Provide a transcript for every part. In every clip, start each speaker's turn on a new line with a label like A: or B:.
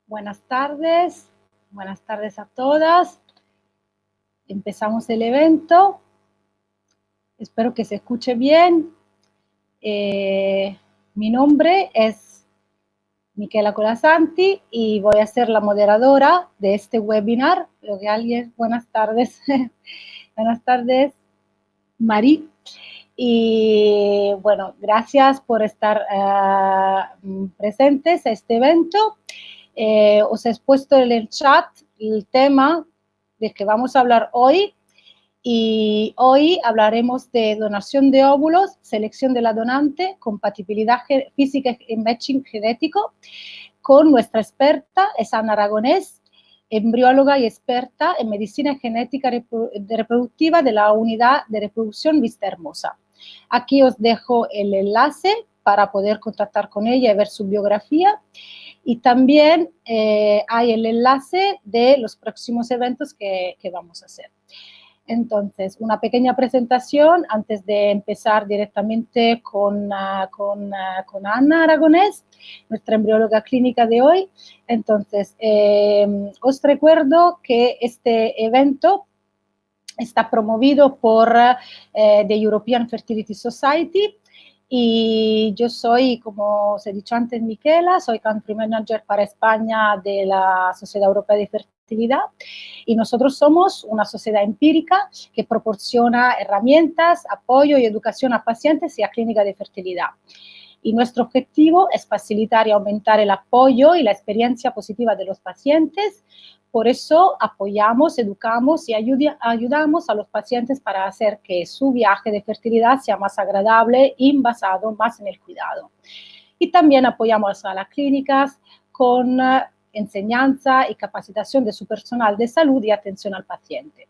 A: Buenas tardes a todas. Empezamos el evento. Espero que se escuche bien. Mi nombre es Michela Colasanti y voy a ser la moderadora de este webinar. Buenas tardes. Buenas tardes, Mari. Y bueno, gracias por estar presentes a este evento. Os he puesto en el chat el tema del que vamos a hablar hoy, y hoy hablaremos de donación de óvulos, selección de la donante, compatibilidad física y matching genético, con nuestra experta, es Ana Aragonés, embrióloga y experta en medicina genética reproductiva de la unidad de reproducción Vista Hermosa. Aquí os dejo el enlace para poder contactar con ella y ver su biografía. Y también hay el enlace de los próximos eventos que vamos a hacer. Entonces, una pequeña presentación antes de empezar directamente con Ana Aragonés, nuestra embrióloga clínica de hoy. Entonces, os recuerdo que este evento está promovido por The European Fertility Society. Y yo soy, como os he dicho antes, Michela, soy Country Manager para España de la Sociedad Europea de Fertilidad, y nosotros somos una sociedad empírica que proporciona herramientas, apoyo y educación a pacientes y a clínicas de fertilidad. Y nuestro objetivo es facilitar y aumentar el apoyo y la experiencia positiva de los pacientes. Por eso apoyamos, educamos y ayudamos a los pacientes para hacer que su viaje de fertilidad sea más agradable y basado más en el cuidado. Y también apoyamos a las clínicas con enseñanza y capacitación de su personal de salud y atención al paciente.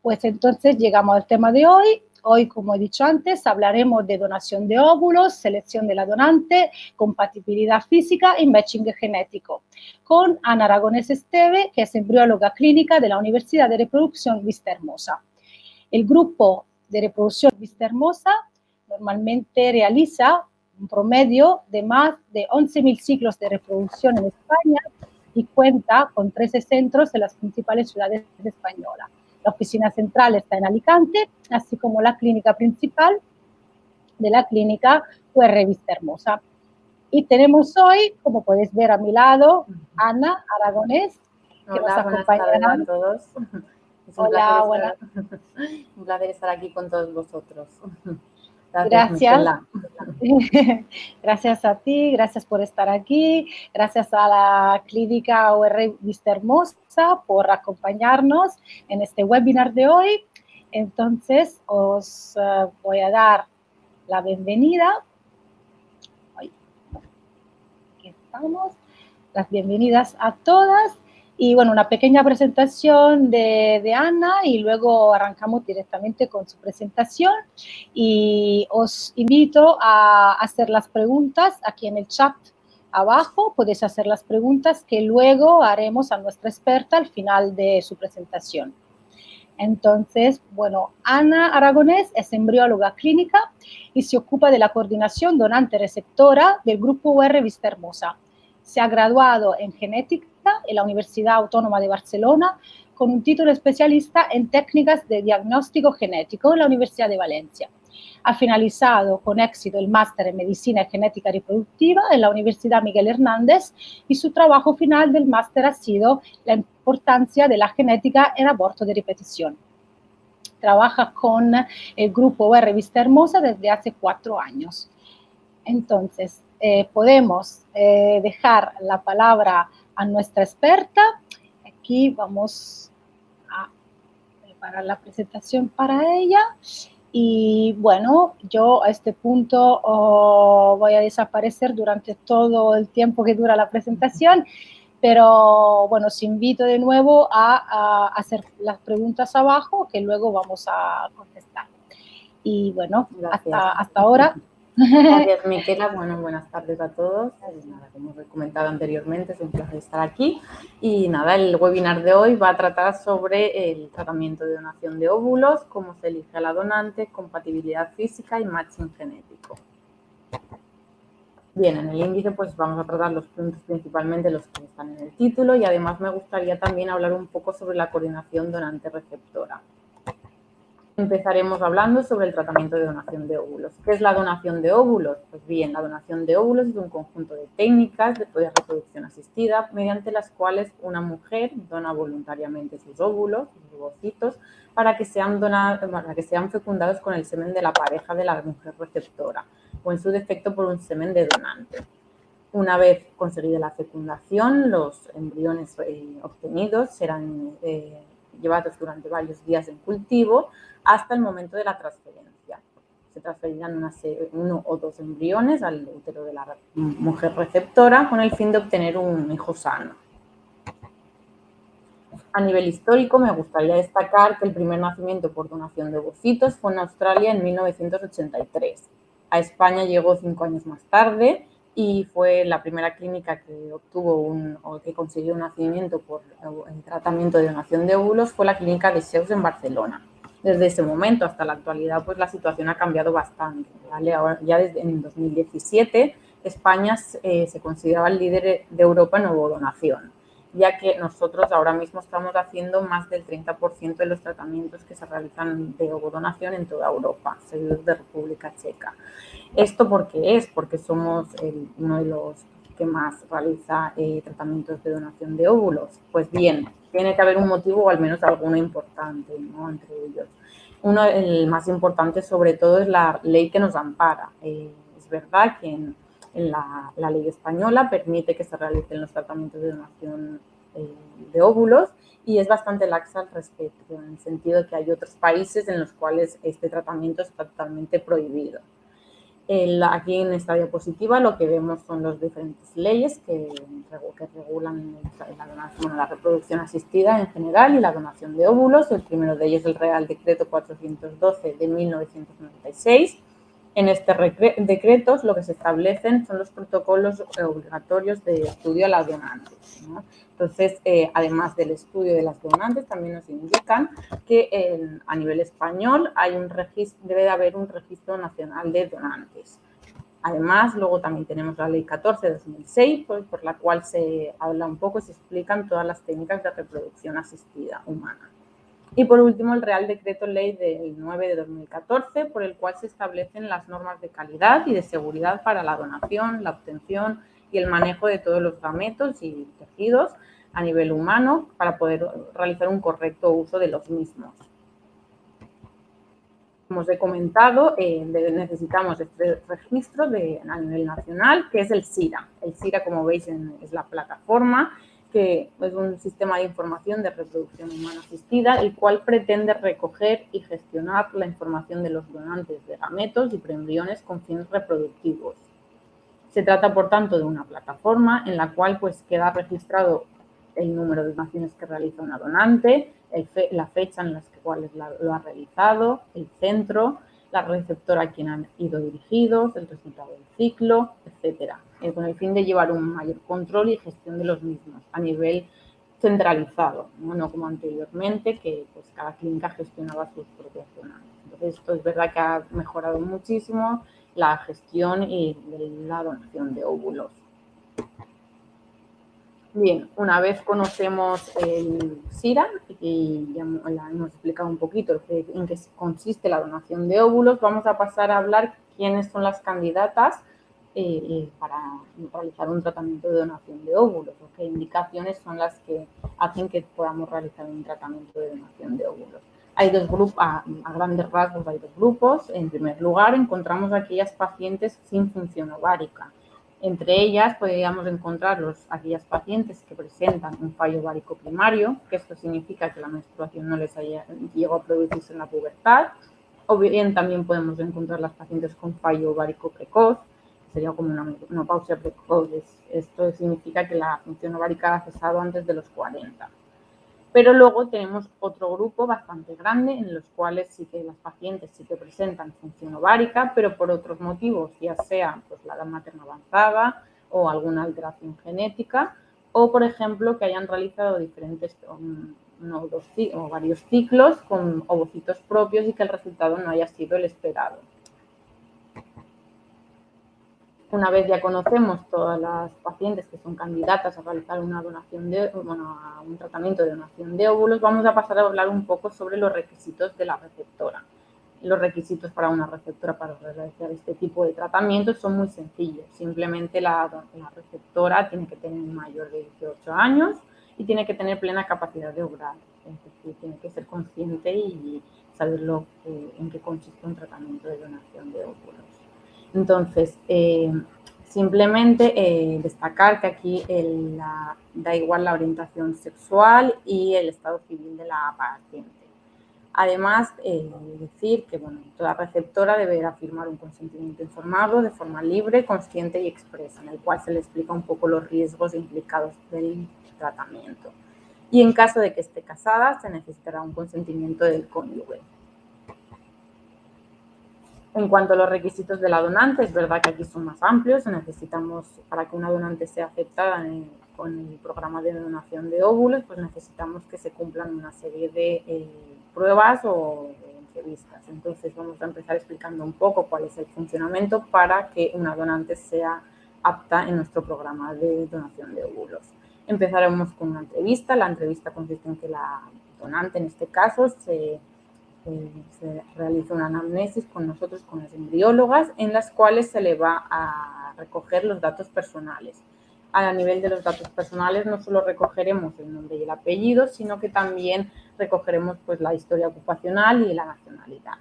A: Pues entonces llegamos al tema de hoy. Hoy, como he dicho antes, hablaremos de donación de óvulos, selección de la donante, compatibilidad física y matching genético, con Ana Aragonés Esteve, que es embrióloga clínica de la Universidad de Reproducción Vista Hermosa. El grupo de reproducción Vista Hermosa normalmente realiza un promedio de más de 11.000 ciclos de reproducción en España y cuenta con 13 centros en las principales ciudades españolas. La oficina central está en Alicante, así como la clínica principal de la clínica UR Vista Hermosa. Y tenemos hoy, como podéis ver a mi lado, Ana Aragonés, que nos acompañará.
B: Buenas tardes a todos. Es un placer estar aquí con todos vosotros.
A: Gracias. Gracias a ti, gracias por estar aquí, gracias a la clínica UR Vista Hermosa por acompañarnos en este webinar de hoy. Entonces, os voy a dar la bienvenida. Aquí estamos. Las bienvenidas a todas. Y bueno, una pequeña presentación de Ana y luego arrancamos directamente con su presentación. Y os invito a hacer las preguntas aquí en el chat abajo. Podéis hacer las preguntas que luego haremos a nuestra experta al final de su presentación. Entonces, bueno, Ana Aragonés es embrióloga clínica y se ocupa de la coordinación donante-receptora del Grupo UR Vista Hermosa. Se ha graduado en genética en la Universidad Autónoma de Barcelona con un título especialista en técnicas de diagnóstico genético en la Universidad de Valencia. Ha finalizado con éxito el máster en medicina y genética reproductiva en la Universidad Miguel Hernández y su trabajo final del máster ha sido la importancia de la genética en aborto de repetición. Trabaja con el grupo UR Vista Hermosa desde hace 4 años. Entonces, podemos dejar la palabra a nuestra experta. Aquí vamos a preparar la presentación para ella. Y bueno, yo a este punto voy a desaparecer durante todo el tiempo que dura la presentación, pero bueno, os invito de nuevo a hacer las preguntas abajo, que luego vamos a contestar. Y bueno, hasta ahora.
B: Gracias, Michela. Bueno, buenas tardes a todos. Nada, como os he comentado anteriormente, es un placer estar aquí. Y nada, el webinar de hoy va a tratar sobre el tratamiento de donación de óvulos, cómo se elige a la donante, compatibilidad física y matching genético. Bien, en el índice pues vamos a tratar los puntos principalmente los que están en el título y además me gustaría también hablar un poco sobre la coordinación donante-receptora. Empezaremos hablando sobre el tratamiento de donación de óvulos. ¿Qué es la donación de óvulos? Pues bien, la donación de óvulos es un conjunto de técnicas de reproducción asistida mediante las cuales una mujer dona voluntariamente sus óvulos, sus ovocitos, para que sean fecundados con el semen de la pareja de la mujer receptora o en su defecto por un semen de donante. Una vez conseguida la fecundación, los embriones obtenidos serán llevados durante varios días en cultivo hasta el momento de la transferencia. Se transferirán uno o dos embriones al útero de la mujer receptora con el fin de obtener un hijo sano. A nivel histórico, me gustaría destacar que el primer nacimiento por donación de ovocitos fue en Australia en 1983. A España llegó 5 años más tarde y fue la primera clínica que que consiguió un nacimiento por el tratamiento de donación de óvulos fue la clínica de Sceaux en Barcelona. Desde ese momento hasta la actualidad, pues la situación ha cambiado bastante, ¿vale? Ahora, ya desde en 2017, España se consideraba el líder de Europa en ovodonación, ya que nosotros ahora mismo estamos haciendo más del 30% de los tratamientos que se realizan de ovodonación en toda Europa, seguidos de República Checa. ¿Esto por qué es? Porque somos uno de los que más realiza tratamientos de donación de óvulos. Pues bien, tiene que haber un motivo o al menos alguno importante, ¿no? Entre ellos. El más importante sobre todo es la ley que nos ampara. Es verdad que en la ley española permite que se realicen los tratamientos de donación de óvulos y es bastante laxa al respecto, en el sentido de que hay otros países en los cuales este tratamiento está totalmente prohibido. Aquí en esta diapositiva lo que vemos son las diferentes leyes que regulan la reproducción asistida en general y la donación de óvulos. El primero de ellos es el Real Decreto 412 de 1996. En este decreto lo que se establecen son los protocolos obligatorios de estudio a las donantes, ¿no? Entonces, además del estudio de las donantes, también nos indican que a nivel español debe de haber un registro nacional de donantes. Además, luego también tenemos la Ley 14 de 2006, por la cual se habla un poco y se explican todas las técnicas de reproducción asistida humana. Y por último, el Real Decreto Ley del 9 de 2014, por el cual se establecen las normas de calidad y de seguridad para la donación, la obtención y el manejo de todos los gametos y tejidos a nivel humano para poder realizar un correcto uso de los mismos. Como os he comentado, necesitamos este registro a nivel nacional, que es el SIRA. El SIRA, como veis, es la plataforma que es un sistema de información de reproducción humana asistida, el cual pretende recoger y gestionar la información de los donantes de gametos y preembriones con fines reproductivos. Se trata, por tanto, de una plataforma en la cual pues, queda registrado el número de donaciones que realiza una donante, la fecha en las cuales lo ha realizado, el centro, la receptora a quien han ido dirigidos, el resultado del ciclo, etcétera, con el fin de llevar un mayor control y gestión de los mismos a nivel centralizado, no como anteriormente, que pues, cada clínica gestionaba sus propios donantes. Entonces, esto es verdad que ha mejorado muchísimo la gestión y la donación de óvulos. Bien, una vez conocemos el SIRA y ya hemos explicado un poquito en qué consiste la donación de óvulos, vamos a pasar a hablar quiénes son las candidatas para realizar un tratamiento de donación de óvulos, o qué indicaciones son las que hacen que podamos realizar un tratamiento de donación de óvulos. Hay dos grupos, a grandes rasgos hay dos grupos. En primer lugar, encontramos aquellas pacientes sin función ovárica. Entre ellas podríamos encontrar aquellas pacientes que presentan un fallo ovárico primario, que esto significa que la menstruación no les llegó a producirse en la pubertad, o bien también podemos encontrar las pacientes con fallo ovárico precoz, que sería como una menopausia precoz. Esto significa que la función ovárica ha cesado antes de los 40. Pero luego tenemos otro grupo bastante grande en los cuales sí que las pacientes sí que presentan función ovárica, pero por otros motivos, ya sea pues, la edad materna avanzada o alguna alteración genética, o por ejemplo que hayan realizado diferentes o varios ciclos con ovocitos propios y que el resultado no haya sido el esperado. Una vez ya conocemos todas las pacientes que son candidatas a realizar una donación a un tratamiento de donación de óvulos, vamos a pasar a hablar un poco sobre los requisitos de la receptora. Los requisitos para una receptora para realizar este tipo de tratamientos son muy sencillos. Simplemente la receptora tiene que tener mayor de 18 años y tiene que tener plena capacidad de obrar. Es decir, tiene que ser consciente y saber en qué consiste un tratamiento de donación de óvulos. Entonces, simplemente destacar que aquí da igual la orientación sexual y el estado civil de la paciente. Además, decir que toda receptora deberá firmar un consentimiento informado de forma libre, consciente y expresa, en el cual se le explica un poco los riesgos implicados del tratamiento. Y en caso de que esté casada, se necesitará un consentimiento del cónyuge. En cuanto a los requisitos de la donante, es verdad que aquí son más amplios. Necesitamos, para que una donante sea aceptada con el programa de donación de óvulos, pues necesitamos que se cumplan una serie de pruebas o de entrevistas. Entonces vamos a empezar explicando un poco cuál es el funcionamiento para que una donante sea apta en nuestro programa de donación de óvulos. Empezaremos con una entrevista. La entrevista consiste en que la donante, en este caso, se realiza una anamnesis con nosotros, con las embriólogas, en las cuales se le va a recoger los datos personales. A nivel de los datos personales no solo recogeremos el nombre y el apellido, sino que también recogeremos pues la historia ocupacional y la nacionalidad.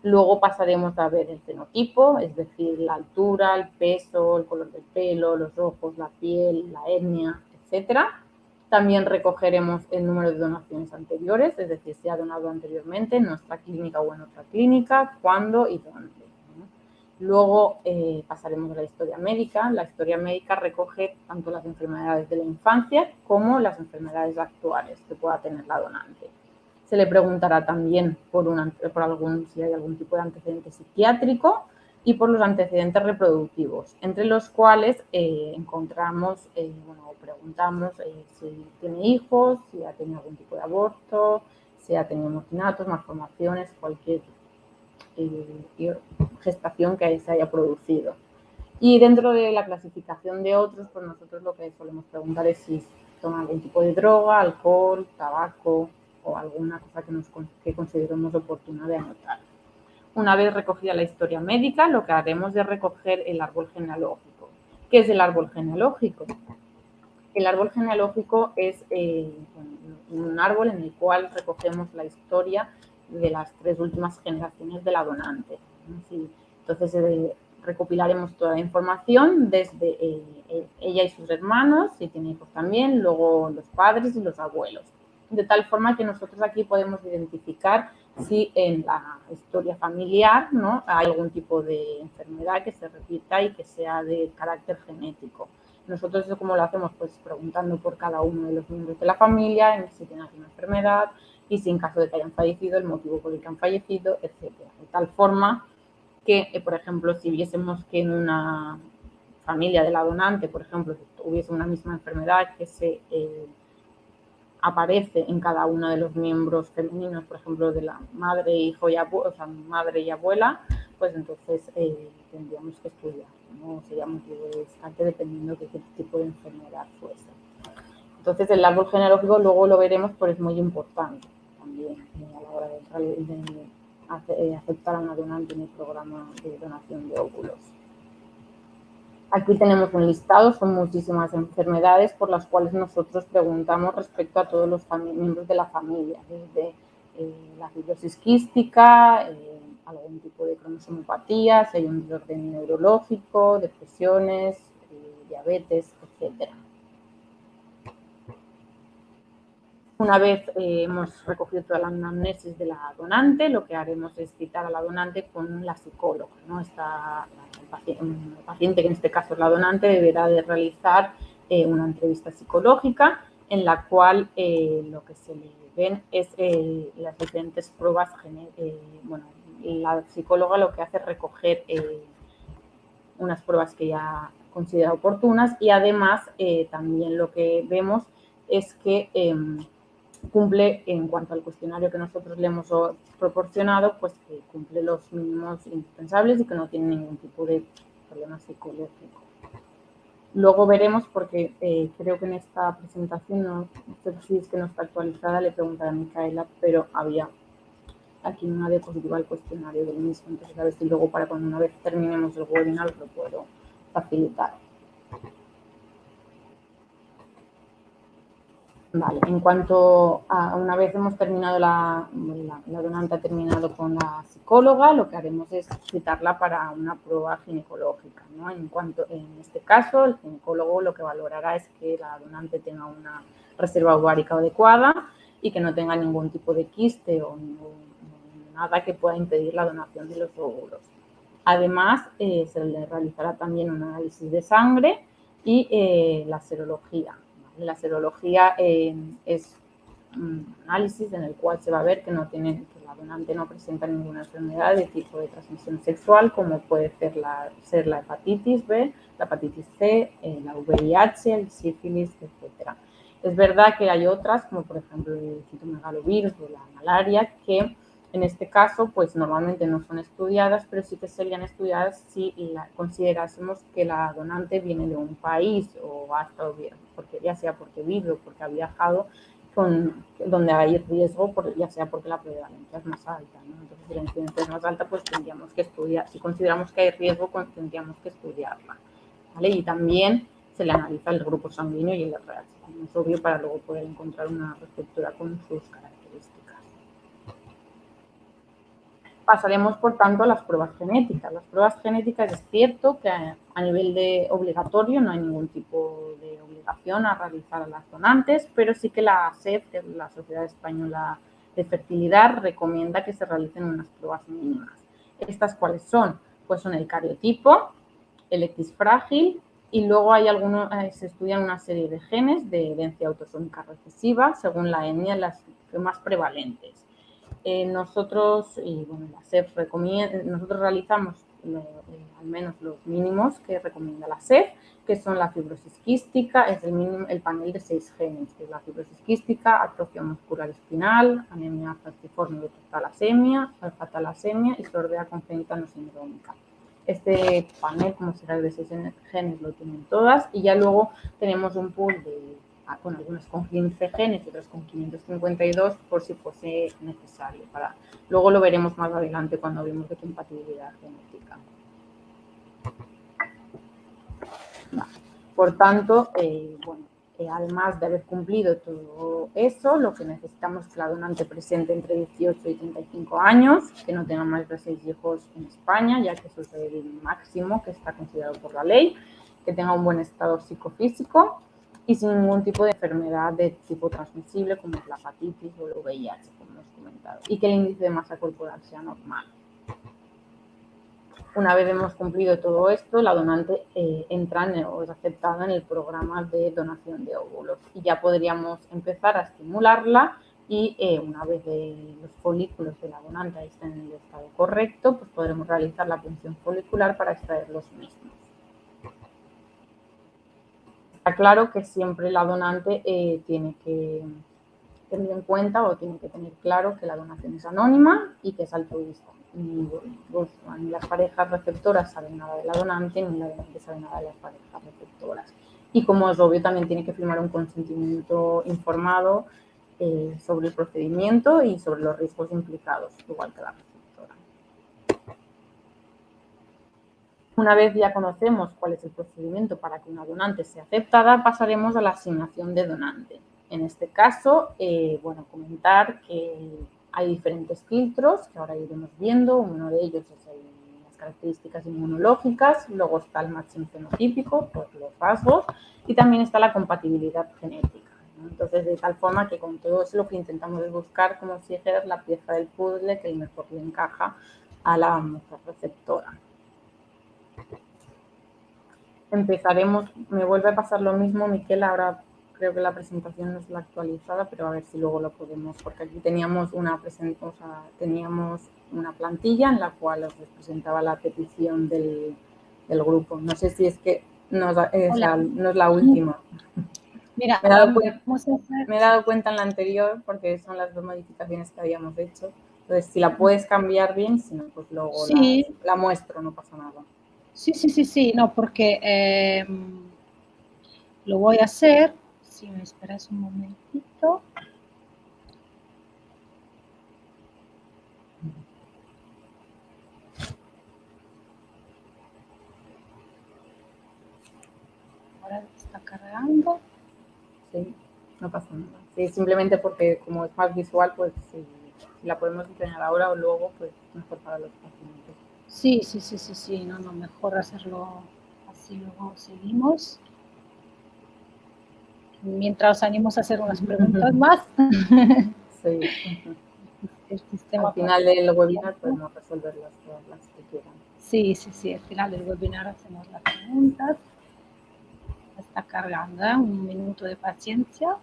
B: Luego pasaremos a ver el fenotipo, es decir, la altura, el peso, el color del pelo, los ojos, la piel, la etnia, etcétera. También recogeremos el número de donaciones anteriores, es decir, si ha donado anteriormente en nuestra clínica o en otra clínica, cuándo y dónde. Luego pasaremos a la historia médica. La historia médica recoge tanto las enfermedades de la infancia como las enfermedades actuales que pueda tener la donante. Se le preguntará también si hay algún tipo de antecedente psiquiátrico y por los antecedentes reproductivos, entre los cuales preguntamos si tiene hijos, si ha tenido algún tipo de aborto, si ha tenido morcinatos, malformaciones, cualquier gestación que se haya producido. Y dentro de la clasificación de otros, pues nosotros lo que solemos preguntar es si toma algún tipo de droga, alcohol, tabaco o alguna cosa que consideremos oportuna de anotar. Una vez recogida la historia médica, lo que haremos es recoger el árbol genealógico. ¿Qué es el árbol genealógico? El árbol genealógico es un árbol en el cual recogemos la historia de las 3 últimas generaciones de la donante. Entonces, recopilaremos toda la información desde ella y sus hermanos, si tiene hijos también, luego los padres y los abuelos. De tal forma que nosotros aquí podemos identificar si en la historia familiar, ¿no?, hay algún tipo de enfermedad que se repita y que sea de carácter genético. Nosotros eso como lo hacemos, pues preguntando por cada uno de los miembros de la familia, si tienen alguna enfermedad y si en caso de que hayan fallecido, el motivo por el que han fallecido, etc. De tal forma que, por ejemplo, si viésemos que en una familia de la donante, por ejemplo, hubiese una misma enfermedad que se aparece en cada uno de los miembros femeninos, por ejemplo, de la madre, hijo y abuela, o sea, madre y abuela, pues entonces tendríamos que estudiar, ¿no? Sería motivo de descarte dependiendo de qué tipo de enfermedad fuese. Entonces, el árbol genealógico luego lo veremos, pero es muy importante también a la hora de aceptar a una donante en el programa de donación de óvulos. Aquí tenemos un listado, son muchísimas enfermedades por las cuales nosotros preguntamos respecto a todos los miembros de la familia, desde la fibrosis quística, algún tipo de cromosomopatía, si hay un desorden neurológico, depresiones, diabetes, etc. Una vez hemos recogido toda la anamnesis de la donante, lo que haremos es citar a la donante con la psicóloga, ¿no? El paciente, que en este caso es la donante, deberá de realizar una entrevista psicológica en la cual lo que se le ven es las diferentes pruebas. La psicóloga lo que hace es recoger unas pruebas que ya considera oportunas y además también lo que vemos es que cumple, en cuanto al cuestionario que nosotros le hemos proporcionado, pues que cumple los mínimos indispensables y que no tiene ningún tipo de problema psicológico. Luego veremos, porque creo que en esta presentación, no sé si es que no está actualizada, le preguntaré a Micaela, pero había aquí una diapositiva al cuestionario del mismo, entonces a ver si luego para cuando una vez terminemos el webinar lo puedo facilitar. Vale, en cuanto a una vez hemos terminado la donante ha terminado con la psicóloga, lo que haremos es citarla para una prueba ginecológica, ¿no? En este caso, el ginecólogo lo que valorará es que la donante tenga una reserva ovárica adecuada y que no tenga ningún tipo de quiste o nada que pueda impedir la donación de los óvulos. Además, se le realizará también un análisis de sangre y la serología. La serología es un análisis en el cual se va a ver que la donante no presenta ninguna enfermedad de tipo de transmisión sexual, como puede ser la hepatitis B, la hepatitis C, la VIH, el sífilis, etc. Es verdad que hay otras, como por ejemplo el citomegalovirus o la malaria, que en este caso, pues normalmente no son estudiadas, pero sí que serían estudiadas si considerásemos que la donante viene de un país o ha estado bien, porque ya sea porque vive o porque ha viajado, donde hay riesgo, ya sea porque la prevalencia es más alta, ¿no? Entonces, si la incidencia es más alta, pues tendríamos que estudiar. Si consideramos que hay riesgo, tendríamos que estudiarla, ¿vale? Y también se le analiza el grupo sanguíneo y el RH, como es obvio, para luego poder encontrar una receptora con sus características. Pasaremos, por tanto, a las pruebas genéticas. Las pruebas genéticas es cierto que a nivel de obligatorio no hay ningún tipo de obligación a realizar a las donantes, pero sí que la SEF, que es la Sociedad Española de Fertilidad, recomienda que se realicen unas pruebas mínimas. ¿Estas cuáles son? Pues son el cariotipo, el X frágil y luego se estudian una serie de genes de herencia autosómica recesiva según la etnia, las más prevalentes. Nosotros, y bueno, la SEF recomienda, nosotros realizamos al menos los mínimos que recomienda la SEF, que son la fibrosis quística, es el panel de 6 genes, que es la fibrosis quística, atrofia muscular espinal, anemia falciforme de talasemia, alfa-talasemia y sordera congénita no sindrómica. Este panel, como será de 6 genes, lo tienen todas y ya luego tenemos un pool con algunos con 15 genes y otros con 552 por si fuese necesario. Luego lo veremos más adelante cuando hablemos de compatibilidad genética. Vale. Por tanto, además de haber cumplido todo eso, lo que necesitamos es que la donante presente entre 18 y 35 años, que no tenga más de 6 hijos en España, ya que eso es el máximo que está considerado por la ley, que tenga un buen estado psicofísico y sin ningún tipo de enfermedad de tipo transmisible como la hepatitis o el VIH, como hemos comentado, y que el índice de masa corporal sea normal. Una vez hemos cumplido todo esto, la donante entra o es aceptada en el programa de donación de óvulos y ya podríamos empezar a estimularla y una vez los folículos de la donante estén en el estado correcto, pues podremos realizar la punción folicular para extraer los mismos. Está claro que siempre la donante tiene que tener en cuenta o tiene que tener claro que la donación es anónima y que es altruista. Ni las parejas receptoras saben nada de la donante, ni la donante sabe nada de las parejas receptoras. Y como es obvio, también tiene que firmar un consentimiento informado sobre el procedimiento y sobre los riesgos implicados, igual que la receptora. Una vez ya conocemos cuál es el procedimiento para que una donante sea aceptada, pasaremos a la asignación de donante. En este caso, comentar que hay diferentes filtros que ahora iremos viendo. Uno de ellos es las características inmunológicas, luego está el matching fenotípico por los rasgos y también está la compatibilidad genética, ¿no? Entonces, de tal forma que con todo eso lo que intentamos es buscar, como si dijera, la pieza del puzzle que mejor le encaja a la mujer receptora. Empezaremos, me vuelve a pasar lo mismo, Miquel, ahora creo que la presentación no es la actualizada, pero a ver si luego lo podemos, porque aquí teníamos una plantilla en la cual os presentaba la petición del grupo. No sé si es que no es la última.
A: Mira,
B: me he dado cuenta en la anterior, porque son las 2 modificaciones que habíamos hecho. Entonces, si la puedes cambiar bien, si no, pues luego la muestro, no pasa nada.
A: Sí, no, porque lo voy a hacer. Si me esperas un momentito. Ahora está cargando.
B: Sí, no pasa nada. Sí, simplemente porque como es más visual, pues si la podemos enseñar ahora o luego, pues mejor para los pacientes.
A: Sí, no, mejor hacerlo así, luego seguimos. Mientras animamos a hacer unas preguntas más.
B: Sí.
A: El sistema
B: al final del webinar podemos resolverlas todas las que quieran.
A: Sí, al final del webinar hacemos las preguntas. Está cargando, ¿eh? Un minuto de paciencia.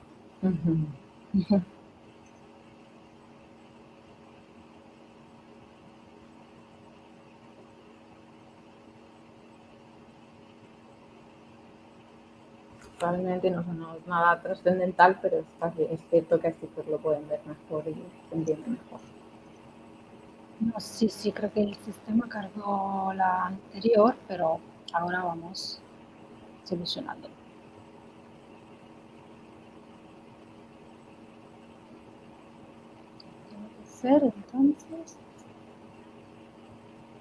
B: Probablemente no es nada trascendental, pero es cierto que así pues lo pueden ver mejor y se entiende mejor.
A: No, sí, creo que el sistema cargó la anterior, pero ahora vamos solucionando. Tiene que ser entonces.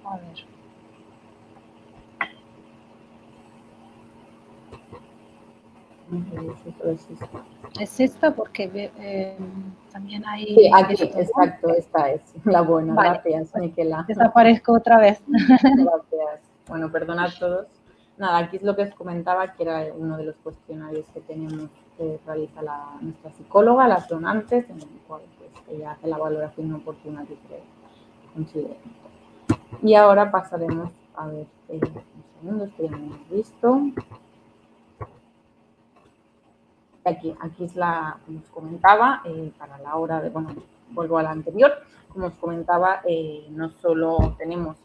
A: A ver. Es esta porque también hay...
B: Sí, aquí,
A: esto, ¿no?
B: exacto, esta es la buena.
A: Vale,
B: Gracias,
A: pues
B: Miquela.
A: desaparezco otra vez.
B: Gracias. Bueno, perdonad a todos. Nada, aquí es lo que os comentaba, que era uno de los cuestionarios que tenemos que realiza nuestra psicóloga, las donantes, en el cual pues, ella hace la valoración oportuna que considere. Y ahora pasaremos a ver un segundo, esto ya lo hemos visto. Aquí es como os comentaba, para la hora de, bueno, vuelvo a la anterior, como os comentaba, no solo tenemos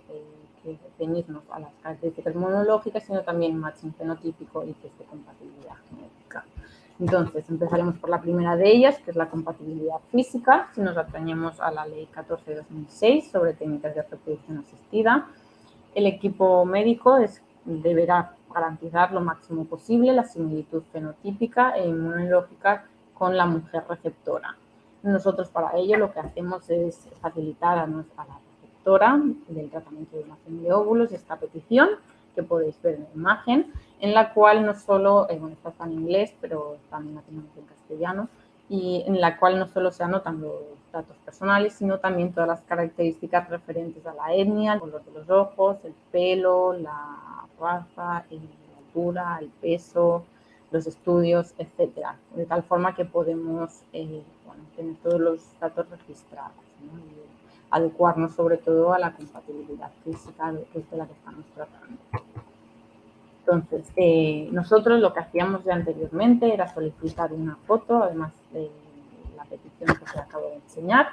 B: que ceñirnos a las características monológicas, sino también matching fenotípico y test de compatibilidad genética. Entonces, empezaremos por la primera de ellas, que es la compatibilidad física, si nos atañemos a la Ley 14 de 2006 sobre técnicas de reproducción asistida. El equipo médico deberá garantizar lo máximo posible la similitud fenotípica e inmunológica con la mujer receptora. Nosotros para ello lo que hacemos es facilitar a la receptora del tratamiento de donación de óvulos esta petición que podéis ver en la imagen, en la cual no solo, bueno, está en inglés, pero también la tenemos en castellano, y en la cual no solo se anotan los datos personales, sino también todas las características referentes a la etnia, el color de los ojos, el pelo, la raza, la altura, el peso, los estudios, etcétera, de tal forma que podemos tener todos los datos registrados, ¿no? Y adecuarnos sobre todo a la compatibilidad física que es de la que estamos tratando. Entonces, nosotros lo que hacíamos ya anteriormente era solicitar una foto, además de la petición que os acabo de enseñar,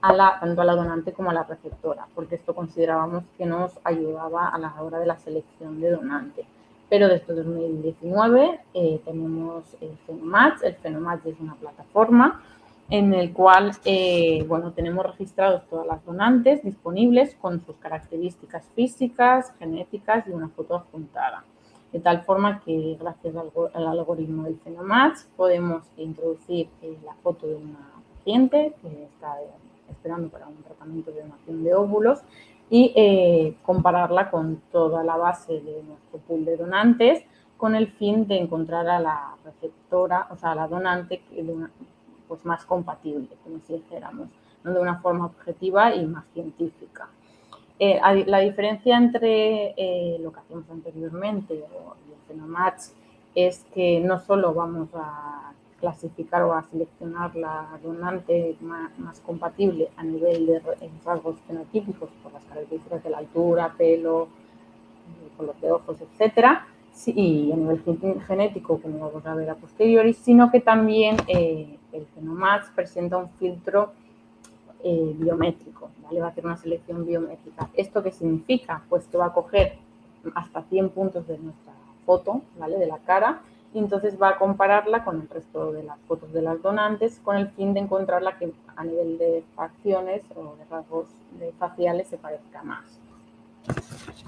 B: tanto a la donante como a la receptora, porque esto considerábamos que nos ayudaba a la hora de la selección de donante. Pero desde 2019 tenemos el Phenomatch. El Phenomatch es una plataforma en el cual tenemos registrados todas las donantes disponibles con sus características físicas, genéticas y una foto adjuntada. De tal forma que gracias al algoritmo del Phenomatch podemos introducir la foto de una paciente que está esperando para un tratamiento de donación de óvulos y compararla con toda la base de nuestro pool de donantes con el fin de encontrar a la receptora, o sea, a la donante pues más compatible, como si dijéramos, ¿no? De una forma objetiva y más científica. La diferencia entre lo que hacíamos anteriormente y el Phenomatch es que no solo vamos a clasificar o a seleccionar la donante más compatible a nivel de rasgos fenotípicos por las características de la altura, pelo, color de ojos, etcétera, y a nivel genético, como vamos a ver a posteriori, sino que también el Phenomatch presenta un filtro biométrico, ¿vale? Va a hacer una selección biométrica. ¿Esto qué significa? Pues que va a coger hasta 100 puntos de nuestra foto, ¿vale? De la cara, y entonces va a compararla con el resto de las fotos de las donantes con el fin de encontrarla que a nivel de facciones o de rasgos faciales se parezca más.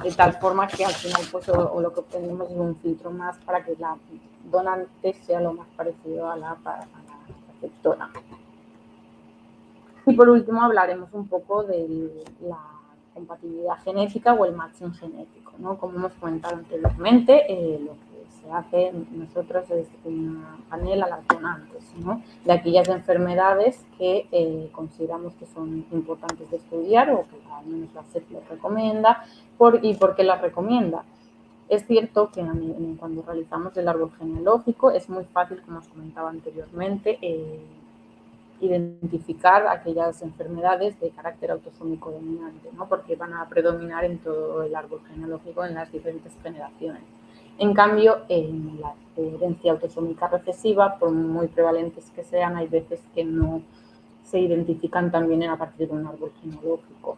B: De tal forma que al final pues, o lo que obtenemos es un filtro más para que la donante sea lo más parecido a la receptora. Y por último hablaremos un poco de la compatibilidad genética o el matching genético, ¿no? Como hemos comentado anteriormente, lo que se hace nosotros es un panel a las donantes, ¿no? De aquellas enfermedades que consideramos que son importantes de estudiar o que al menos la SEP les recomienda. ¿Y por qué las recomienda? Es cierto que cuando realizamos el árbol genealógico es muy fácil, como os comentaba anteriormente, identificar aquellas enfermedades de carácter autosómico dominante, ¿no? Porque van a predominar en todo el árbol genealógico en las diferentes generaciones. En cambio, en la herencia autosómica recesiva, por muy prevalentes que sean, hay veces que no se identifican también a partir de un árbol genealógico.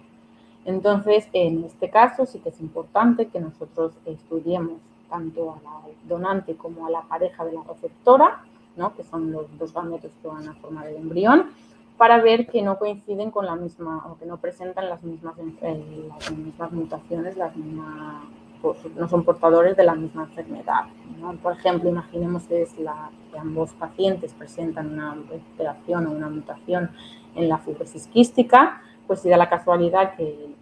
B: Entonces, en este caso sí que es importante que nosotros estudiemos tanto a la donante como a la pareja de la receptora, ¿no? Que son los dos gametos que van a formar el embrión, para ver que no coinciden con la misma, o que no presentan las mismas mutaciones, no son portadores de la misma enfermedad, ¿no? Por ejemplo, imaginemos que ambos pacientes presentan una alteración o una mutación en la fibrosis quística, pues si da la casualidad que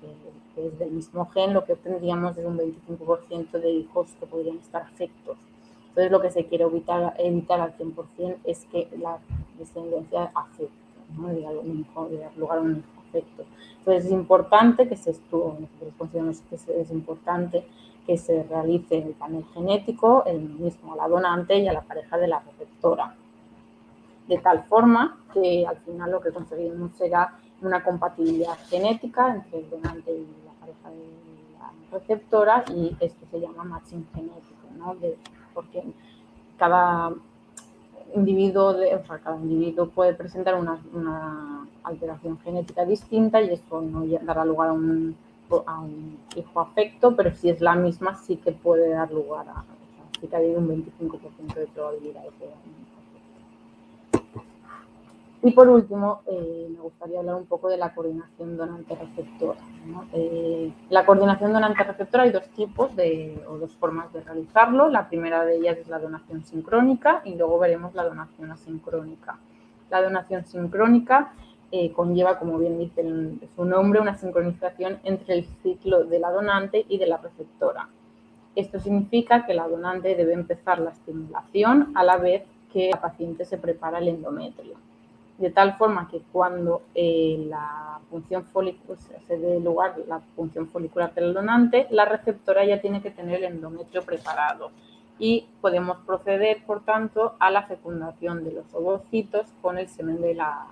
B: es del mismo gen, lo que obtendríamos es un 25% de hijos que podrían estar afectos. Entonces, lo que se quiere evitar al 100% es que la descendencia afecte, ¿no? De dar lugar a un afecto. Entonces, es importante que se estudie, nosotros consideramos que es importante que se realice el panel genético, el mismo a la donante y a la pareja de la receptora. De tal forma que al final lo que conseguimos será una compatibilidad genética entre el donante y la pareja de la receptora, y esto se llama matching genético, ¿no? Porque cada individuo puede presentar una alteración genética distinta y esto no dará lugar a un hijo afecto, pero si es la misma sí que puede dar lugar a, sí que hay un 25% de probabilidad de que haya un hijo afecto. Y por último, me gustaría hablar un poco de la coordinación donante-receptora, ¿no? La coordinación donante-receptora hay dos tipos o dos formas de realizarlo. La primera de ellas es la donación sincrónica y luego veremos la donación asincrónica. La donación sincrónica conlleva, como bien dice su nombre, una sincronización entre el ciclo de la donante y de la receptora. Esto significa que la donante debe empezar la estimulación a la vez que la paciente se prepara el endometrio, de tal forma que cuando la función folicular se dé lugar la función folicular del donante, la receptora ya tiene que tener el endometrio preparado y podemos proceder, por tanto, a la fecundación de los ovocitos con el semen de la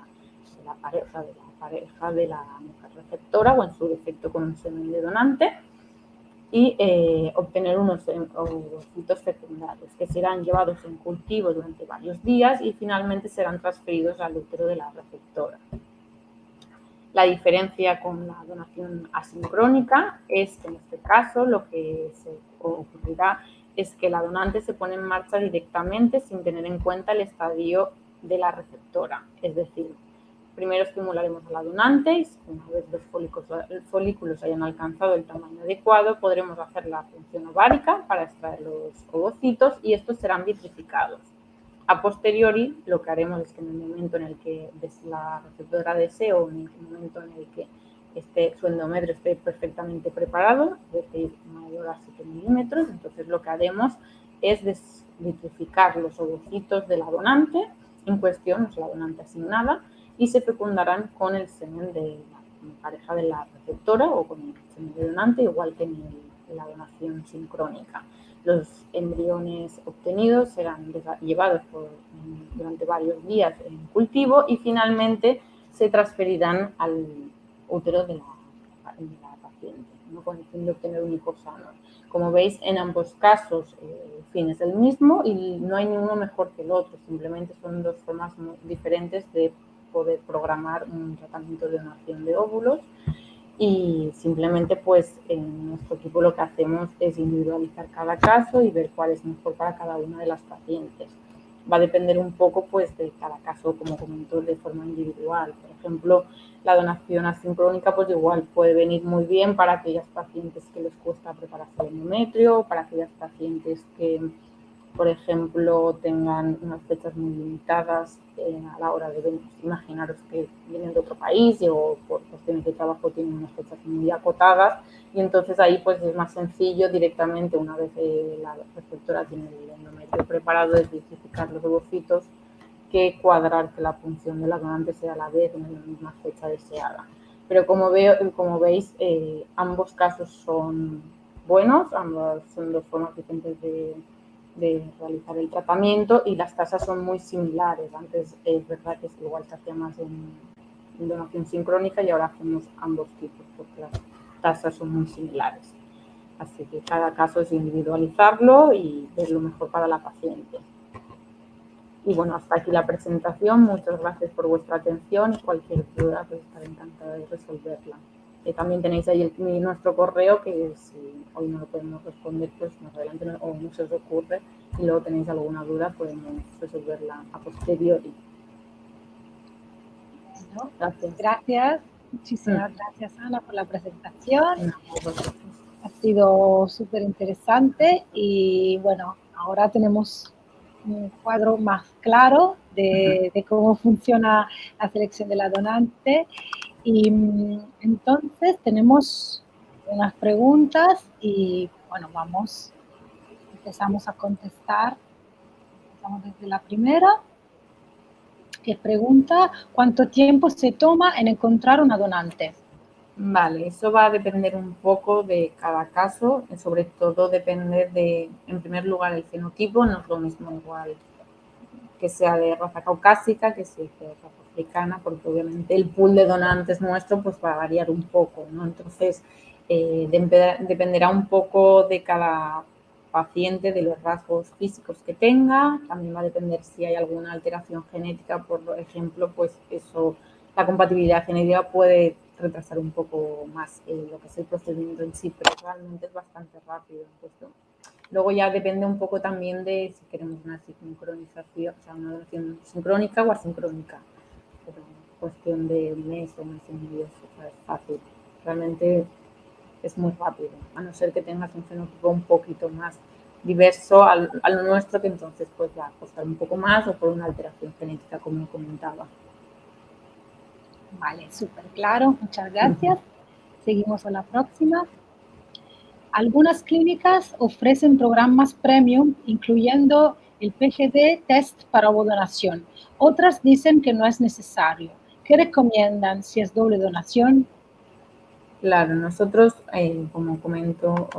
B: pareja de la mujer receptora, o en su defecto con un semen de donante, y obtener unos ovocitos fecundados que serán llevados en cultivo durante varios días y finalmente serán transferidos al útero de la receptora. La diferencia con la donación asincrónica es que en este caso lo que se ocurrirá es que la donante se pone en marcha directamente sin tener en cuenta el estadio de la receptora, es decir, primero estimularemos a la donante y una vez los folículos hayan alcanzado el tamaño adecuado, podremos hacer la función ovárica para extraer los ovocitos y estos serán vitrificados. A posteriori, lo que haremos es que en el momento en el que la receptora desee o en el momento en el que su endometrio esté perfectamente preparado, es decir, mayor a 7 milímetros, entonces lo que haremos es vitrificar los ovocitos de la donante en cuestión, es la donante asignada, y se fecundarán con el semen de la pareja de la receptora o con el semen de donante, igual que en la donación sincrónica. Los embriones obtenidos serán llevados durante varios días en cultivo y finalmente se transferirán al útero de la paciente, ¿no? Con el fin de obtener un hijo sano. Como veis, en ambos casos el fin es el mismo y no hay ninguno mejor que el otro, simplemente son dos formas muy diferentes de poder programar un tratamiento de donación de óvulos, y simplemente pues en nuestro equipo lo que hacemos es individualizar cada caso y ver cuál es mejor para cada una de las pacientes. va a depender un poco pues de cada caso, como comento, de forma individual. Por ejemplo, la donación asincrónica pues igual puede venir muy bien para aquellas pacientes que les cuesta prepararse el endometrio, para aquellas pacientes que, por ejemplo, tengan unas fechas muy limitadas a la hora de venir. Imaginaros que vienen de otro país o por cuestiones de trabajo tienen unas fechas muy acotadas y entonces ahí pues es más sencillo directamente, una vez la receptora tiene el endometrio preparado, es identificar los ovocitos, que cuadrar que la punción de la donante sea a la vez en la misma fecha deseada. Pero como veis, ambos casos son buenos, ambas son dos formas diferentes de realizar el tratamiento y las tasas son muy similares. Antes es verdad que igual se hacía más en donación sincrónica y ahora hacemos ambos tipos porque las tasas son muy similares. Así que cada caso es individualizarlo y ver lo mejor para la paciente. Y bueno, hasta aquí la presentación. Muchas gracias por vuestra atención y cualquier duda pues estaré encantada de resolverla. También tenéis ahí nuestro correo que si hoy no lo podemos responder, pues más adelante o no se os ocurre y luego tenéis alguna duda podemos resolverla a posteriori.
A: Bueno, gracias. Muchísimas gracias, Ana, por la presentación. Ha sido súper interesante y bueno, ahora tenemos un cuadro más claro de cómo funciona la selección de la donante. Y entonces tenemos unas preguntas y bueno, empezamos a contestar. Empezamos desde la primera, que pregunta: ¿cuánto tiempo se toma en encontrar una donante?
B: Vale, eso va a depender un poco de cada caso, sobre todo depende de, en primer lugar, el fenotipo. No es lo mismo igual que sea de raza caucásica que sea de raza africana, porque obviamente el pool de donantes nuestro pues va a variar un poco, ¿no? Entonces, dependerá un poco de cada paciente, de los rasgos físicos que tenga. También va a depender si hay alguna alteración genética, por ejemplo, pues eso, la compatibilidad genética puede retrasar un poco más lo que es el procedimiento en sí, pero realmente es bastante rápido. Luego ya depende un poco también de si queremos una sincronización, o sea, una donación sincrónica o asincrónica. Pero cuestión de un mes o mes y medio, o sea, es fácil. Realmente es muy rápido, a no ser que tengas un fenotipo un poquito más diverso a lo nuestro, que entonces pues va a costar un poco más o por una alteración genética, como comentaba.
A: Vale, súper claro, muchas gracias. Seguimos a la próxima. Algunas clínicas ofrecen programas premium, incluyendo el PGD Test para ovodonación. Otras dicen que no es necesario. ¿Qué recomiendan si es doble donación?
B: Claro, nosotros, como comento,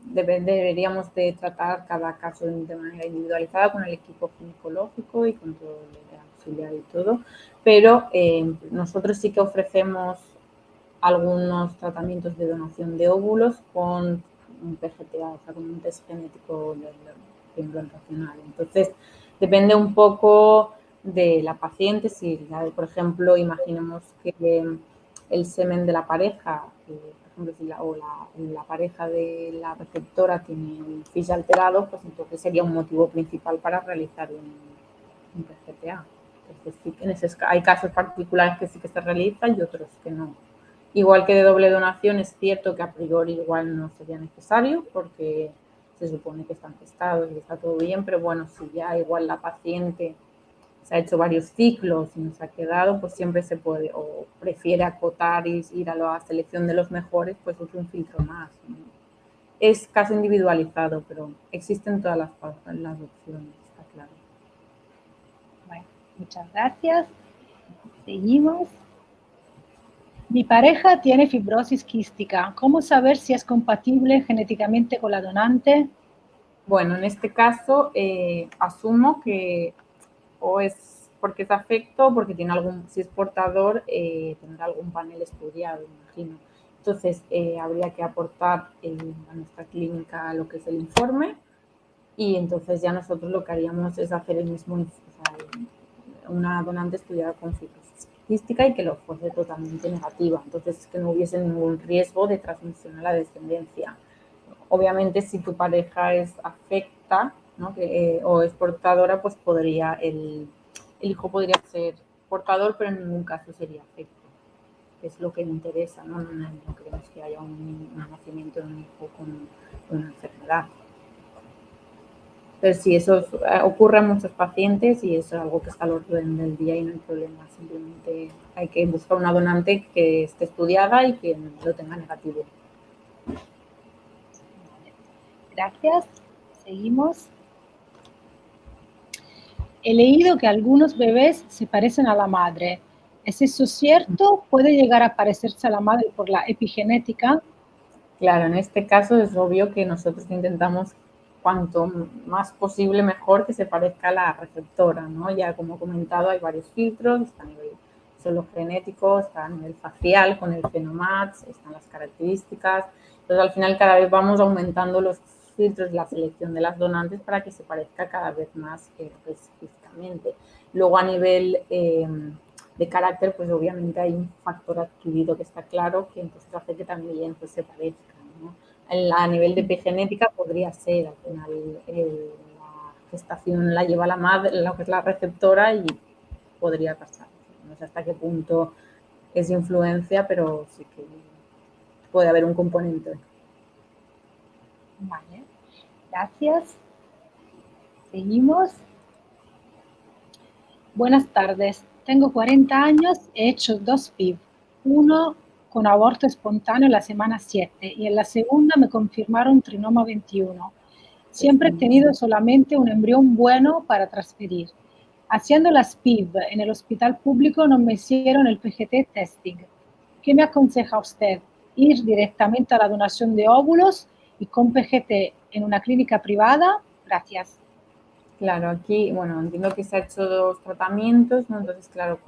B: deberíamos de tratar cada caso de manera individualizada con el equipo ginecológico y con todo el auxiliar y todo, pero nosotros sí que ofrecemos algunos tratamientos de donación de óvulos con un PGTA, o sea, con un test genético de implantacional. Entonces, depende un poco de la paciente. Si, por ejemplo, imaginemos que el semen de la pareja, por ejemplo, si la pareja de la receptora tiene el FISH alterado, pues entonces sería un motivo principal para realizar un PGTA. Entonces, sí, hay casos particulares que sí que se realizan y otros que no. Igual que de doble donación, es cierto que a priori igual no sería necesario porque se supone que están testados y está todo bien, pero bueno, si ya igual la paciente se ha hecho varios ciclos y nos ha quedado, pues siempre se puede, o prefiere acotar y ir a la selección de los mejores, pues es un filtro más, ¿no? Es caso individualizado, pero existen todas las opciones, está claro.
A: Bueno, muchas gracias. Seguimos. Mi pareja tiene fibrosis quística. ¿Cómo saber si es compatible genéticamente con la donante?
B: Bueno, en este caso asumo que o es porque es afecto o porque tiene si es portador, tendrá algún panel estudiado, imagino. Entonces, habría que aportar a nuestra clínica lo que es el informe y entonces ya nosotros lo que haríamos es hacer el mismo, o sea, una donante estudiada con fibrosis quística y que lo fuese totalmente negativa. Entonces, que no hubiese ningún riesgo de transmisión a la descendencia. Obviamente, si tu pareja es afecta, ¿no? O es portadora, pues el hijo podría ser portador, pero en ningún caso sería afecto, que es lo que me interesa, ¿no? No queremos que haya un nacimiento de un hijo con una enfermedad. Pero sí, eso ocurre a muchos pacientes y eso es algo que está al orden del día y no hay problema. Simplemente hay que buscar una donante que esté estudiada y que lo tenga negativo.
A: Gracias. Seguimos. He leído que algunos bebés se parecen a la madre. ¿Es eso cierto? ¿Puede llegar a parecerse a la madre por la epigenética?
B: Claro, en este caso es obvio que nosotros intentamos cuanto más posible mejor que se parezca a la receptora, ¿no? Ya como he comentado hay varios filtros, está a nivel solo genético, está a nivel facial con el Phenomatch, están las características. Entonces al final cada vez vamos aumentando los filtros, la selección de las donantes para que se parezca cada vez más específicamente. Luego a nivel de carácter, pues obviamente hay un factor adquirido que está claro, que entonces hace que también pues, se parezca, ¿no? A nivel de epigenética podría ser, al final la gestación la lleva la madre, lo que es la receptora, y podría pasar. No sé hasta qué punto es influencia, pero sí que puede haber un componente.
A: Vale, gracias. Seguimos. Buenas tardes. Tengo 40 años, he hecho 2 PIV, uno con aborto espontáneo en la semana 7 y en la segunda me confirmaron trinoma 21. Siempre he tenido solamente un embrión bueno para transferir. Haciendo las PIV en el hospital público no me hicieron el PGT testing. ¿Qué me aconseja usted? ¿Ir directamente a la donación de óvulos y con PGT en una clínica privada? Gracias.
B: Claro, aquí, bueno, entiendo que se ha hecho 2 tratamientos, ¿no? Entonces, claro,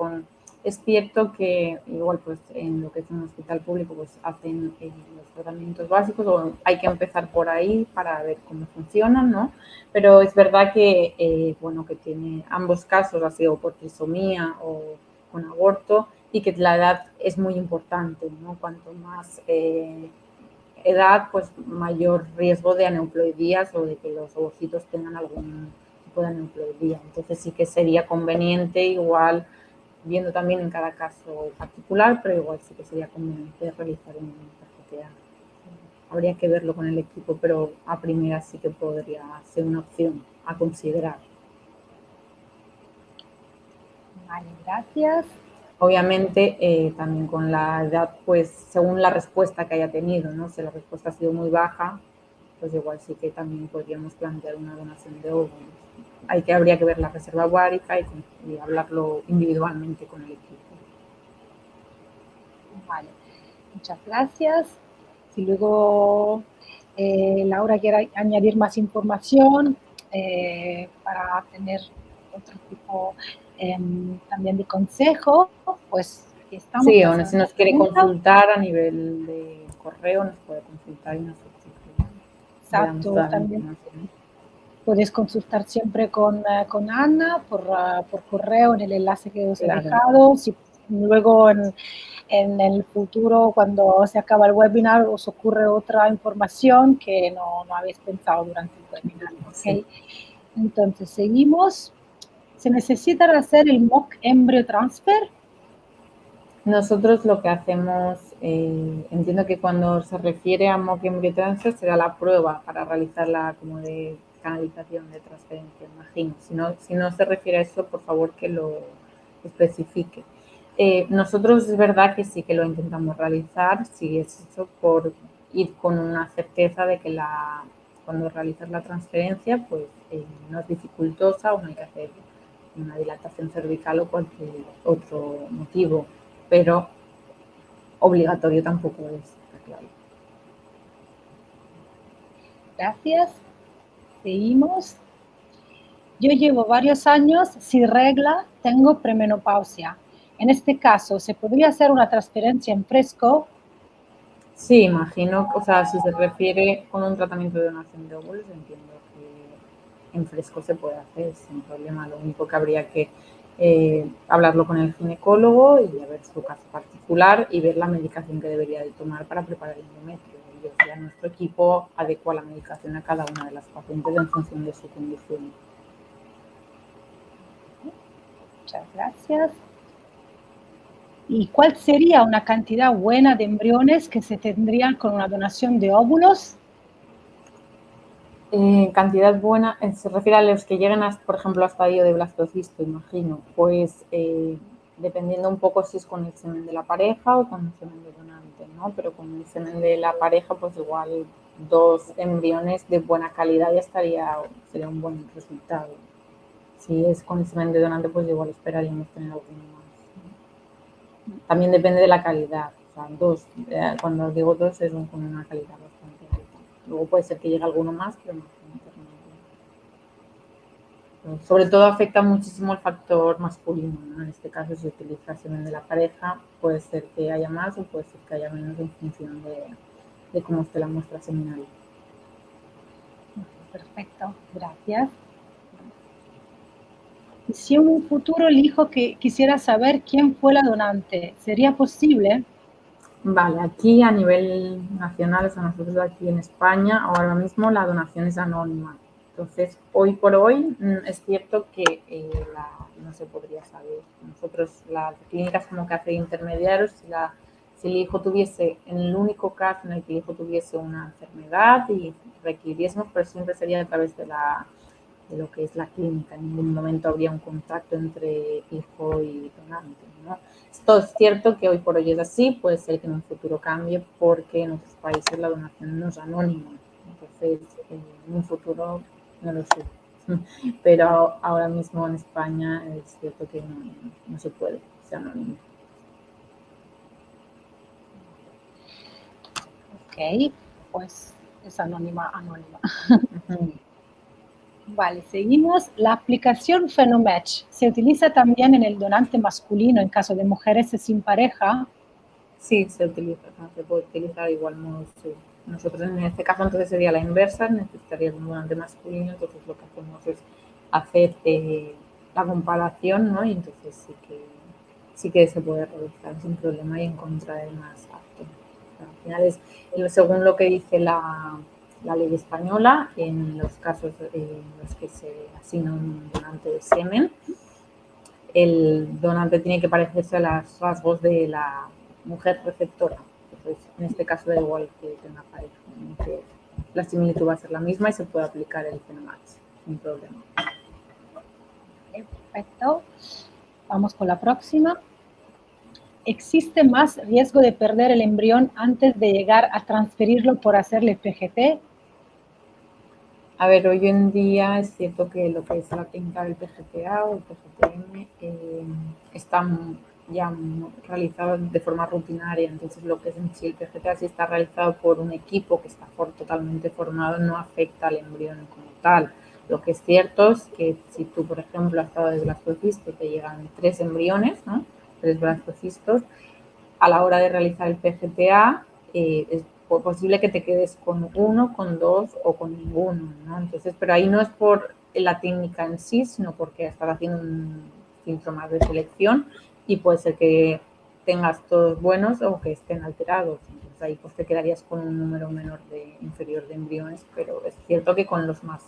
B: es cierto que igual pues en lo que es un hospital público pues hacen los tratamientos básicos o hay que empezar por ahí para ver cómo funcionan, ¿no? Pero es verdad que, bueno, que tiene ambos casos, ha sido por trisomía o con aborto y que la edad es muy importante, ¿no? Cuanto más edad, pues mayor riesgo de aneuploidías o de que los ovocitos tengan algún tipo de aneuploidía. Entonces sí que sería conveniente igual, viendo también en cada caso particular, pero igual sí que sería conveniente realizar un PGT-A. Habría que verlo con el equipo, pero a primera sí que podría ser una opción a considerar.
A: Vale, gracias.
B: Obviamente, también con la edad, pues según la respuesta que haya tenido, ¿no? Si la respuesta ha sido muy baja, pues igual sí que también podríamos plantear una donación de óvulos. Habría que ver la reserva ovárica y hablarlo individualmente con el equipo.
A: Vale, muchas gracias. Si luego Laura quiere añadir más información para tener otro tipo también de consejo, pues aquí estamos.
B: Sí, o si nos quiere consultar a nivel de correo, nos puede consultar y nosotros le damos toda la información.
A: Puedes consultar siempre con Ana por correo en el enlace que os he dejado. Si luego en el futuro, cuando se acaba el webinar, os ocurre otra información que no habéis pensado durante el webinar. ¿Okay? Entonces, seguimos. ¿Se necesita hacer el mock embryo transfer?
B: Nosotros lo que hacemos, entiendo que cuando se refiere a mock embryo transfer será la prueba para realizarla como de canalización de transferencia, imagino. Si no se refiere a eso, por favor que lo especifique. Nosotros es verdad que sí que lo intentamos realizar, si es eso por ir con una certeza de que cuando realizas la transferencia pues no es dificultosa o no hay que hacer una dilatación cervical o cualquier otro motivo, pero obligatorio tampoco es, está claro.
A: Gracias. Seguimos. Yo llevo varios años sin regla, tengo premenopausia. En este caso, ¿se podría hacer una transferencia en fresco?
B: Sí, imagino, o sea, si se refiere con un tratamiento de donación de óvulos, entiendo que en fresco se puede hacer sin problema. Lo único que habría que hablarlo con el ginecólogo y ver su caso particular y ver la medicación que debería de tomar para preparar el endometrio. ellos. Ya nuestro equipo adecua la medicación a cada una de las pacientes en función de su condición.
A: Muchas gracias. ¿Y cuál sería una cantidad buena de embriones que se tendrían con una donación de óvulos?
B: Cantidad buena, se refiere a los que llegan, por ejemplo, a estadio de blastocisto, imagino. Pues dependiendo un poco si es con el semen de la pareja o con el semen de donante, ¿no? Pero con el semen de la pareja, pues igual 2 embriones de buena calidad ya sería un buen resultado. Si es con el semen de donante, pues igual esperaríamos tener alguno más. También depende de la calidad. O sea, 2, cuando digo 2 es con una calidad bastante alta. Luego puede ser que llegue alguno más, pero no. Sobre todo afecta muchísimo el factor masculino, ¿no? En este caso, si utiliza semen de la pareja, puede ser que haya más o puede ser que haya menos en función de cómo esté la muestra seminal.
A: Perfecto, gracias. Y si en un futuro elijo que quisiera saber quién fue la donante, ¿sería posible?
B: Vale, aquí a nivel nacional, o sea, nosotros aquí en España, ahora mismo la donación es anónima. Entonces, hoy por hoy es cierto que no se podría saber. Nosotros, las clínicas como que hacen intermediarios, si el hijo tuviese, en el único caso en el que el hijo tuviese una enfermedad y requiriésemos, pero siempre sería a través de lo que es la clínica. En ningún momento habría un contacto entre hijo y donante, ¿no? Esto es cierto que hoy por hoy es así, puede ser que en un futuro cambie porque en otros países la donación no es anónima. Entonces, en un futuro no lo sé. Pero ahora mismo en España es cierto que no se puede ser anónimo.
A: Ok, pues es anónima. Vale, seguimos. La aplicación Phenomatch se utiliza también en el donante masculino en caso de mujeres sin pareja.
B: Sí, se puede utilizar de igual modo, sí. Nosotros en este caso entonces sería la inversa, necesitaríamos un donante masculino, entonces lo que hacemos es hacer la comparación, ¿no? Y entonces sí que se puede realizar sin problema y encontrar el más apto. O sea, al final es según lo que dice la ley española, en los casos en los que se asigna un donante de semen, el donante tiene que parecerse a los rasgos de la mujer receptora. Entonces, en este caso da igual que tenga pareja, que la similitud va a ser la misma y se puede aplicar el Phenomatch sin problema.
A: Perfecto. Vamos con la próxima. ¿Existe más riesgo de perder el embrión antes de llegar a transferirlo por hacerle PGT?
B: A ver, hoy en día es cierto que lo que es la técnica del PGT-A o el PGT-M están ya realizados de forma rutinaria, entonces lo que es en sí el PGT-A sí está realizado por un equipo que está totalmente formado, no afecta al embrión como tal. Lo que es cierto es que si tú, por ejemplo, has estado de blastocisto y te llegan 3 embriones, ¿no? 3 blastocistos, a la hora de realizar el PGT-A es posible que te quedes con 1, con 2 o con ninguno, ¿no? Entonces, pero ahí no es por la técnica en sí, sino porque estás haciendo un filtro más de selección y puede ser que tengas todos buenos o que estén alterados. Entonces ahí pues te quedarías con un número inferior de embriones, pero es cierto que con los más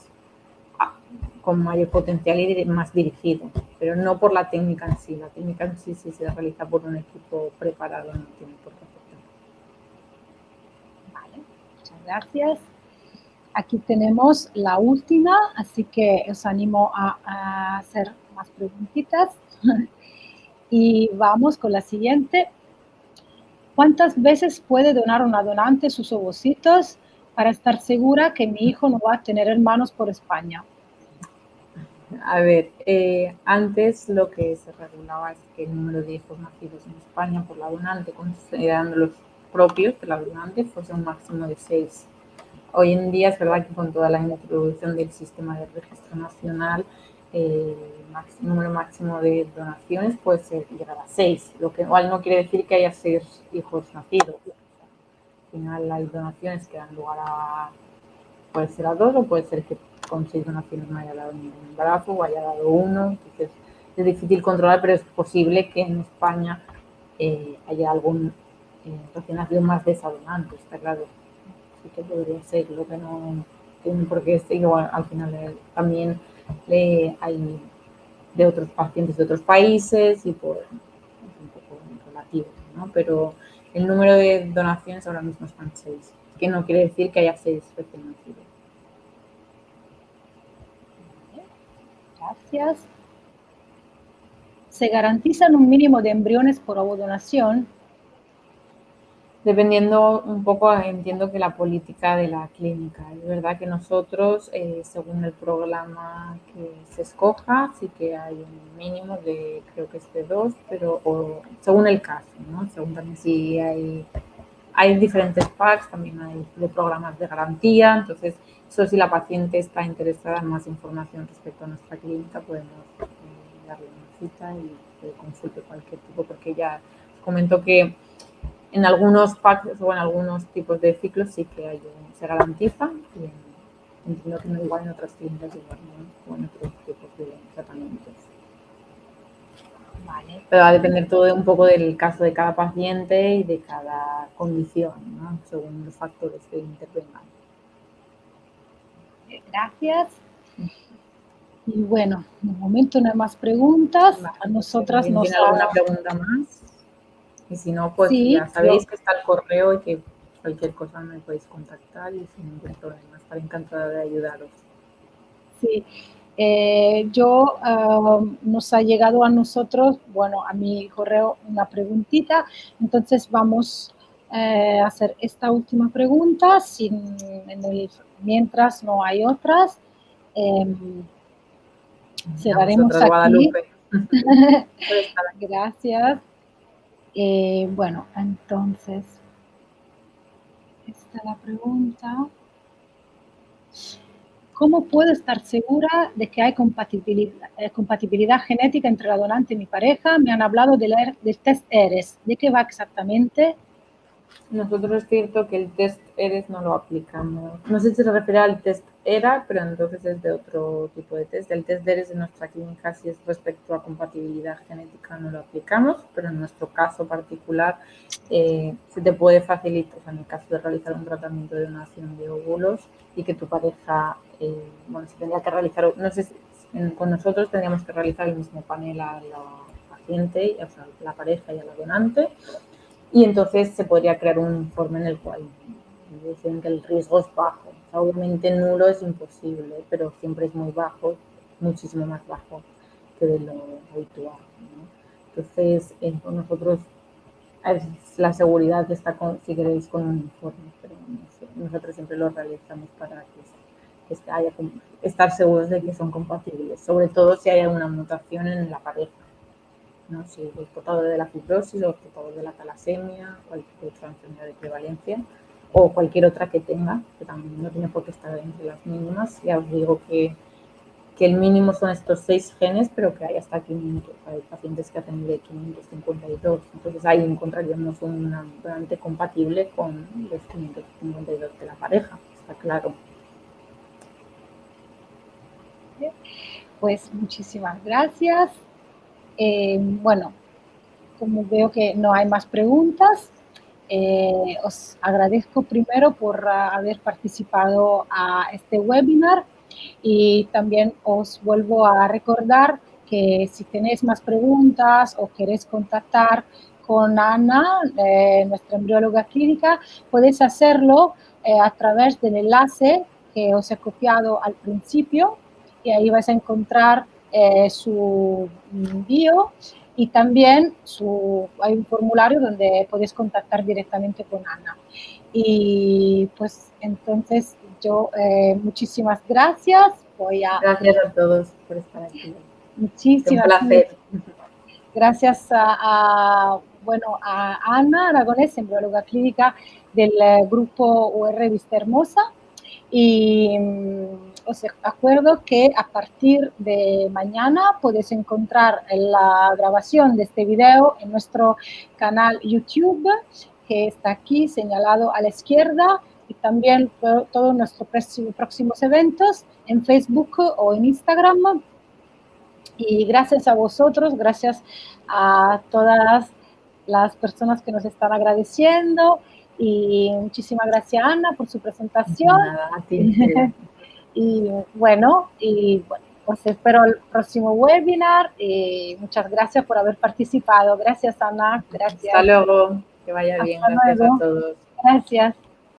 B: con mayor potencial y más dirigido, pero no por la técnica en sí. La técnica en sí, si se realiza por un equipo preparado, no tiene por qué afectar.
A: Vale, muchas gracias. Aquí tenemos la última, así que os animo a hacer más preguntitas. Y vamos con la siguiente. ¿Cuántas veces puede donar una donante sus ovocitos para estar segura que mi hijo no va a tener hermanos por España?
B: A ver, antes lo que se regulaba es que el número de hijos nacidos en España por la donante, considerando los propios de la donante, fuese un máximo de 6. Hoy en día es verdad que con toda la introducción del sistema de registro nacional, el número máximo de donaciones puede llegar a 6, lo que igual no quiere decir que haya 6 hijos nacidos. Al final hay donaciones que dan lugar puede ser a 2 o puede ser que con 6 donaciones no haya dado ningún embarazo o haya dado 1. Entonces es difícil controlar, pero es posible que en España haya algún recién nacido más de esa donante, está claro. sí que podría ser, lo que no tiene por qué ser, igual al final también hay de otros pacientes de otros países y pues es un poco relativo, ¿no? Pero el número de donaciones ahora mismo están 6, que no quiere decir que haya 6 recién nacidos.
A: Gracias. ¿Se garantizan un mínimo de embriones por ovodonación?
B: Dependiendo un poco, entiendo que la política de la clínica. Es verdad que nosotros, según el programa que se escoja, sí que hay un mínimo de, creo que es de 2, pero según el caso, ¿no? Según también si hay diferentes packs, también hay de programas de garantía. Entonces, eso si la paciente está interesada en más información respecto a nuestra clínica, podemos darle una cita y que consulte cualquier tipo, porque ya os comento que en algunos packs o en algunos tipos de ciclos sí que se garantiza y entiendo que no igual en otras clínicas igual, ¿no? O en otros tipos de tratamientos.
A: Vale.
B: Pero va a depender todo un poco del caso de cada paciente y de cada condición, ¿no? Según los factores que intervengan.
A: Gracias. Y bueno, de momento no hay más preguntas.
B: Vale,
A: A nosotras
B: ¿alguien tiene alguna pregunta más? Y si no, pues
A: sí,
B: ya sabéis que está el correo y que cualquier cosa me podéis contactar y sin ningún problema. Estaré encantada de ayudaros.
A: Sí, nos ha llegado a nosotros, bueno, a mi correo una preguntita, entonces vamos a hacer esta última pregunta, mientras no hay otras, cerraremos
B: Vosotras,
A: aquí.
B: Guadalupe.
A: Gracias. Bueno, entonces, esta es la pregunta. ¿Cómo puedo estar segura de que hay compatibilidad genética entre la donante y mi pareja? Me han hablado del test ERES. ¿De qué va exactamente?
B: Nosotros es cierto que el test ERES no lo aplicamos. No sé si se refiere al test ERA, pero entonces es de otro tipo de test. El test ERES en nuestra clínica, si es respecto a compatibilidad genética, no lo aplicamos, pero en nuestro caso particular se te puede facilitar, o sea, en el caso de realizar un tratamiento de donación de óvulos y que tu pareja, bueno, se tendría que realizar, no sé si con nosotros tendríamos que realizar el mismo panel a la paciente, o sea, a la pareja y a la donante. Y entonces se podría crear un informe en el cual dicen que el riesgo es bajo. O sea, obviamente nulo es imposible, pero siempre es muy bajo, muchísimo más bajo que de lo habitual, ¿no? Entonces, con nosotros es la seguridad que está, si queréis, con un informe, pero nosotros siempre lo realizamos para estar seguros de que son compatibles, sobre todo si hay alguna mutación en la pareja. ¿No? Si los portadores de la fibrosis, los portadores de la talasemia, cualquier otra enfermedad de prevalencia o cualquier otra que tenga, que también no tiene por qué estar entre las mínimas. Ya os digo que el mínimo son estos 6 genes, pero que hay hasta 500. Hay pacientes que hacen de 552. Entonces ahí encontraríamos una donante compatible con los 552 de la pareja, está claro.
A: Pues muchísimas gracias. Bueno, como veo que no hay más preguntas, os agradezco primero por haber participado a este webinar y también os vuelvo a recordar que si tenéis más preguntas o queréis contactar con Ana, nuestra embrióloga clínica, podéis hacerlo a través del enlace que os he copiado al principio y ahí vais a encontrar su bio y también hay un formulario donde podéis contactar directamente con Ana. Y pues entonces yo muchísimas gracias.
B: Gracias a todos por estar aquí.
A: Muchísimas
B: un placer.
A: Gracias bueno, a Ana Aragonés, embrióloga clínica del grupo UR Vista Hermosa. Y os acuerdo que a partir de mañana podéis encontrar la grabación de este video en nuestro canal YouTube, que está aquí señalado a la izquierda, y también todos nuestros próximos eventos en Facebook o en Instagram. Y gracias a vosotros, gracias a todas las personas que nos están agradeciendo Y muchísimas gracias, Ana, por su presentación.
B: Nada, a ti.
A: Y bueno, pues espero el próximo webinar. Muchas gracias por haber participado. Gracias, Ana. Gracias.
B: Hasta luego. Que vaya bien.
A: Hasta
B: Gracias
A: luego.
B: a todos.
A: Gracias.